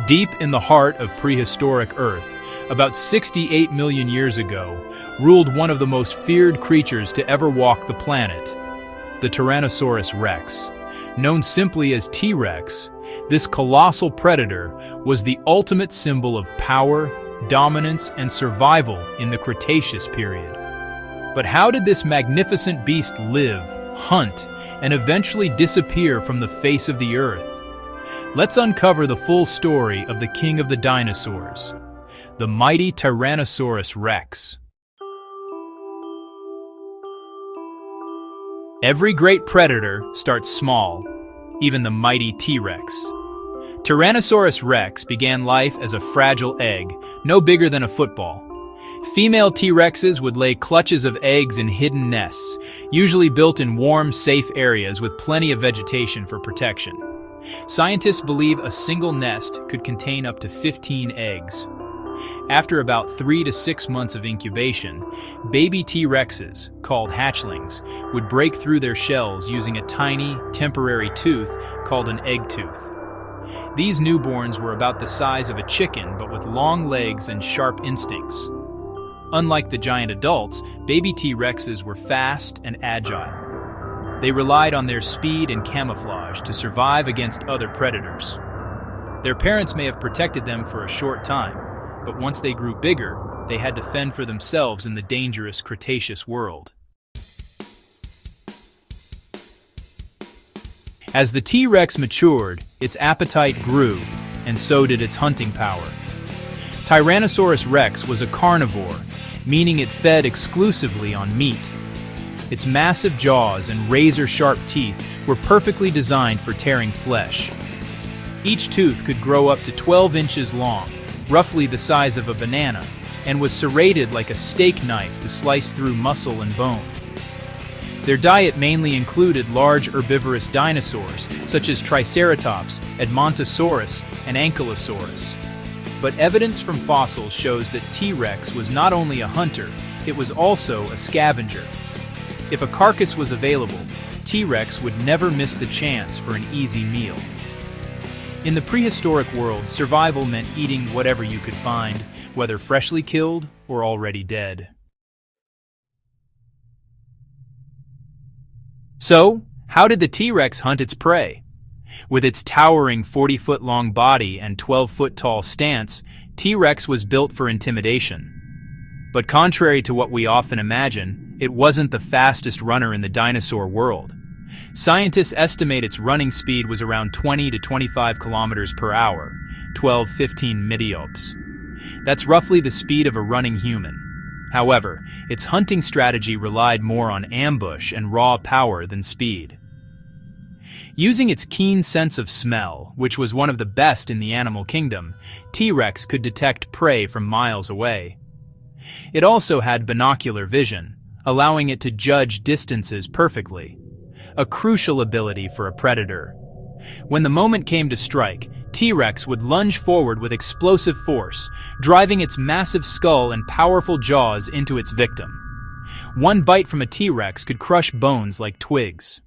Deep in the heart of prehistoric Earth, about 68 million years ago, ruled one of the most feared creatures to ever walk the planet, the Tyrannosaurus Rex. Known simply as T-Rex, this colossal predator was the ultimate symbol of power, dominance, and survival in the Cretaceous period. But how did this magnificent beast live, hunt, and eventually disappear from the face of the Earth? Let's uncover the full story of the king of the dinosaurs, the mighty Tyrannosaurus Rex. Every great predator starts small, even the mighty T-Rex. Tyrannosaurus Rex began life as a fragile egg, no bigger than a football. Female T-Rexes would lay clutches of eggs in hidden nests, usually built in warm, safe areas with plenty of vegetation for protection. Scientists believe a single nest could contain up to 15 eggs. After about 3 to 6 months of incubation, baby T-Rexes, called hatchlings, would break through their shells using a tiny, temporary tooth called an egg tooth. These newborns were about the size of a chicken but with long legs and sharp instincts. Unlike the giant adults, baby T-Rexes were fast and agile. They relied on their speed and camouflage to survive against other predators. Their parents may have protected them for a short time, but once they grew bigger, they had to fend for themselves in the dangerous Cretaceous world. As the T-Rex matured, its appetite grew, and so did its hunting power. Tyrannosaurus Rex was a carnivore, meaning it fed exclusively on meat. Its massive jaws and razor-sharp teeth were perfectly designed for tearing flesh. Each tooth could grow up to 12 inches long, roughly the size of a banana, and was serrated like a steak knife to slice through muscle and bone. Their diet mainly included large herbivorous dinosaurs, such as Triceratops, Edmontosaurus, and Ankylosaurus. But evidence from fossils shows that T-Rex was not only a hunter, it was also a scavenger. If a carcass was available, T-Rex would never miss the chance for an easy meal. In the prehistoric world, survival meant eating whatever you could find, whether freshly killed or already dead. So, how did the T-Rex hunt its prey? With its towering 40-foot-long body and 12-foot-tall stance, T-Rex was built for intimidation. But contrary to what we often imagine, it wasn't the fastest runner in the dinosaur world. Scientists estimate its running speed was around 20 to 25 kilometers per hour, 12-15 midiops. That's roughly the speed of a running human. However, its hunting strategy relied more on ambush and raw power than speed. Using its keen sense of smell, which was one of the best in the animal kingdom, T-Rex could detect prey from miles away. It also had binocular vision, allowing it to judge distances perfectly, a crucial ability for a predator. When the moment came to strike, T-Rex would lunge forward with explosive force, driving its massive skull and powerful jaws into its victim. One bite from a T-Rex could crush bones like twigs.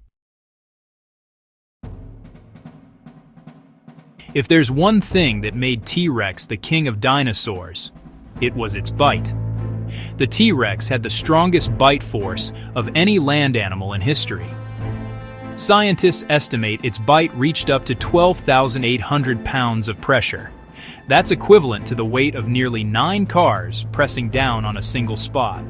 If there's one thing that made T-Rex the king of dinosaurs, it was its bite. The T-Rex had the strongest bite force of any land animal in history. Scientists estimate its bite reached up to 12,800 pounds of pressure. That's equivalent to the weight of nearly 9 cars pressing down on a single spot.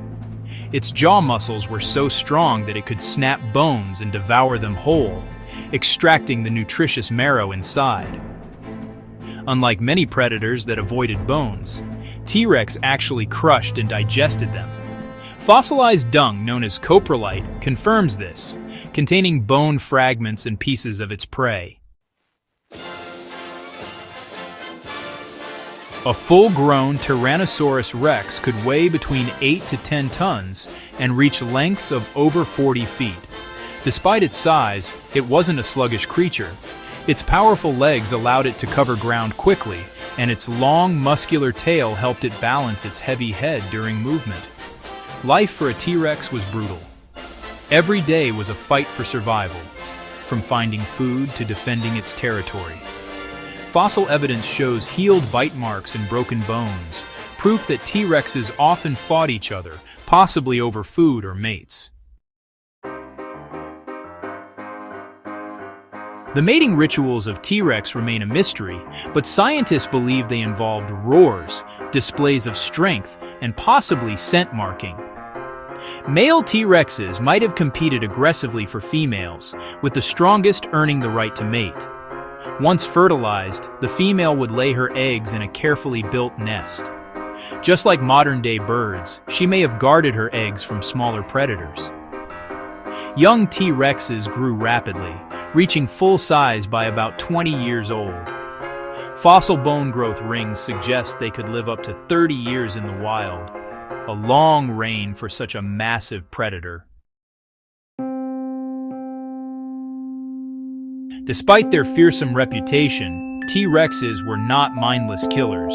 Its jaw muscles were so strong that it could snap bones and devour them whole, extracting the nutritious marrow inside. Unlike many predators that avoided bones, T-Rex actually crushed and digested them. Fossilized dung known as coprolite confirms this, containing bone fragments and pieces of its prey. A full-grown Tyrannosaurus Rex could weigh between 8 to 10 tons and reach lengths of over 40 feet. Despite its size, it wasn't a sluggish creature. Its powerful legs allowed it to cover ground quickly, and its long, muscular tail helped it balance its heavy head during movement. Life for a T-Rex was brutal. Every day was a fight for survival, from finding food to defending its territory. Fossil evidence shows healed bite marks and broken bones, proof that T-Rexes often fought each other, possibly over food or mates. The mating rituals of T-Rex remain a mystery, but scientists believe they involved roars, displays of strength, and possibly scent marking. Male T-Rexes might have competed aggressively for females, with the strongest earning the right to mate. Once fertilized, the female would lay her eggs in a carefully built nest. Just like modern-day birds, she may have guarded her eggs from smaller predators. Young T-Rexes grew rapidly, reaching full size by about 20 years old. Fossil bone growth rings suggest they could live up to 30 years in the wild, a long reign for such a massive predator. Despite their fearsome reputation, T-Rexes were not mindless killers.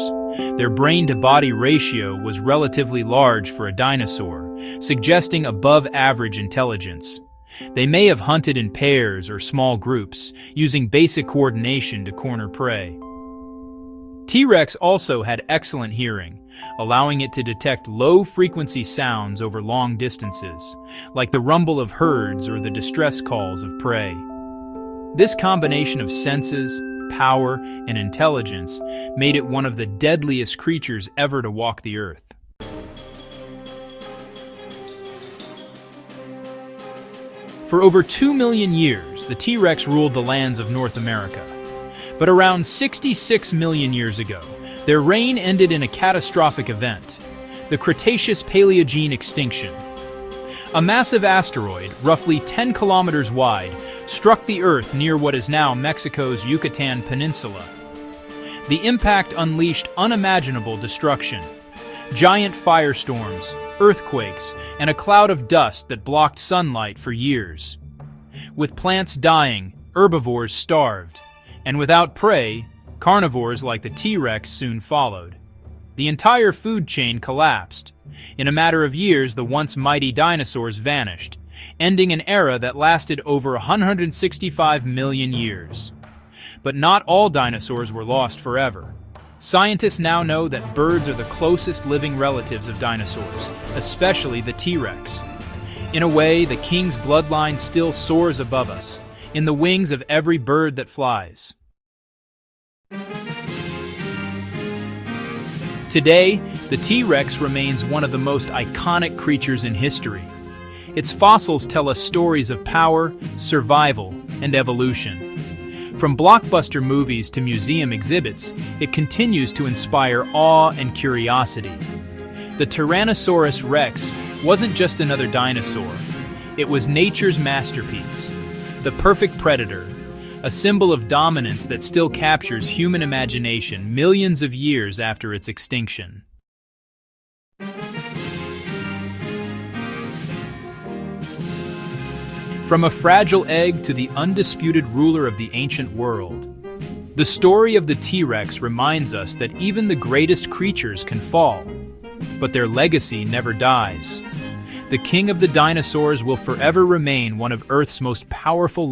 Their brain-to-body ratio was relatively large for a dinosaur, suggesting above-average intelligence. They may have hunted in pairs or small groups, using basic coordination to corner prey. T-Rex also had excellent hearing, allowing it to detect low-frequency sounds over long distances, like the rumble of herds or the distress calls of prey. This combination of senses, power, and intelligence made it one of the deadliest creatures ever to walk the earth. For over 2 million years, the T-Rex ruled the lands of North America. But around 66 million years ago, their reign ended in a catastrophic event, the Cretaceous-Paleogene extinction. A massive asteroid, roughly 10 kilometers wide, struck the Earth near what is now Mexico's Yucatan Peninsula. The impact unleashed unimaginable destruction. Giant firestorms, earthquakes, and a cloud of dust that blocked sunlight for years. With plants dying, herbivores starved, and without prey, carnivores like the T-Rex soon followed. The entire food chain collapsed. In a matter of years, the once mighty dinosaurs vanished, ending an era that lasted over 165 million years. But not all dinosaurs were lost forever. Scientists now know that birds are the closest living relatives of dinosaurs, especially the T-Rex. In a way, the king's bloodline still soars above us, in the wings of every bird that flies. Today, the T-Rex remains one of the most iconic creatures in history. Its fossils tell us stories of power, survival, and evolution. From blockbuster movies to museum exhibits, it continues to inspire awe and curiosity. The Tyrannosaurus Rex wasn't just another dinosaur. It was nature's masterpiece, the perfect predator, a symbol of dominance that still captures human imagination millions of years after its extinction. From a fragile egg to the undisputed ruler of the ancient world, the story of the T-Rex reminds us that even the greatest creatures can fall, but their legacy never dies. The king of the dinosaurs will forever remain one of Earth's most powerful